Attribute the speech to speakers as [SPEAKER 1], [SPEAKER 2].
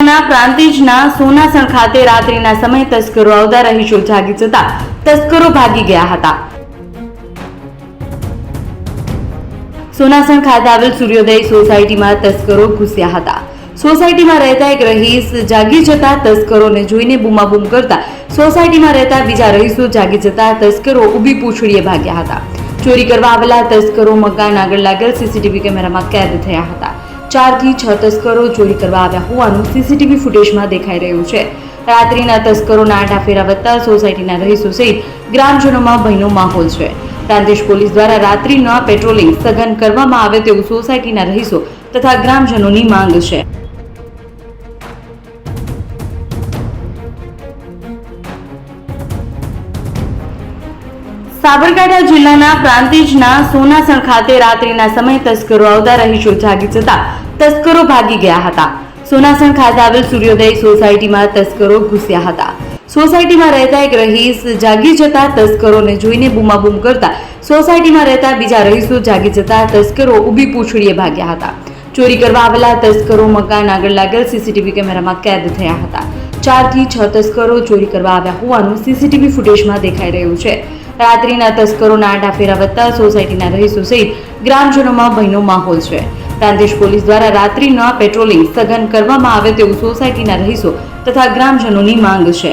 [SPEAKER 1] જિલ્લાના પ્રાંતિજના સોનાસણ ખાતે રાત્રિના સમયે તસ્કરો આવતા રહીશો જાગી જતા તસ્કરો ભાગી ગયા હતા. સોનાસણ ખાતે આવેલ સૂર્યોદય સોસાયટીમાં તસ્કરો ઘૂસ્યા હતા. સોસાયટીમાં રહેતા એક રહીશ જાગી જતા તસ્કરોને જોઈને બૂમાબૂમ કરતા સોસાયટીમાં રહેતા બીજા રહીશો જાગી જતા તસ્કરો ઊભી પૂંછડીએ ભાગ્યા હતા. ચોરી કરવા આવેલા તસ્કરો મકાન આગળ લાગેલ સીસીટીવી કેમેરામાં કેદ થયા હતા. 4 થી 6 તસ્કરો ચોરી કરવા આવ્યા હોવાનું સીસીટીવી ફૂટેજમાં દેખાઈ રહ્યું છે. રાત્રિના તસ્કરોના આંટા ફેરા વધતા સોસાયટીના રહીશો સહિત ગ્રામજનોમાં ભયનો માહોલ છે. પ્રાંતિજ પોલીસ દ્વારા રાત્રિના પેટ્રોલિંગ સઘન કરવામાં આવે તેવું સોસાયટીના રહીશો તથા ગ્રામજનોની માંગ છે. સાબરકાંઠા જિલ્લાના પ્રાંતિજના સોનાસણ ખાતે રાત્રિના સમયે તસ્કરો આવતા રહીશો જાગી જતા તસ્કરો ભાગી ગયા હતા. સોનાસણ ખાતે આવેલ સૂર્યોદય સોસાયટીમાં તસ્કરો ઘૂસ્યા હતા. સોસાયટીમાં રહેતા એક રહીશ જાગી જતા તસ્કરોને જોઈને બૂમાબૂમ કરતા સોસાયટીમાં રહેતા બીજા રહીશો જાગી જતા તસ્કરો ઊભી પૂંછડીએ ભાગ્યા હતા. ચોરી કરવા આવેલા તસ્કરો મકાન આગળ લાગેલ સીસીટીવી કેમેરામાં કેદ થયા હતા. 4 થી 6 તસ્કરો ચોરી કરવા આવ્યા હોવાનું સીસીટીવી ફૂટેજમાં દેખાઈ રહ્યું છે. રાત્રિના તસ્કરોના આંટા ફેરા વધતા સોસાયટીના રહીશો સહિત ગ્રામજનોમાં ભયનો માહોલ છે. પ્રાંતિજ પોલીસ દ્વારા રાત્રિના પેટ્રોલિંગ સઘન કરવામાં આવે તેવું સોસાયટીના રહીશો તથા ગ્રામજનોની માંગ છે.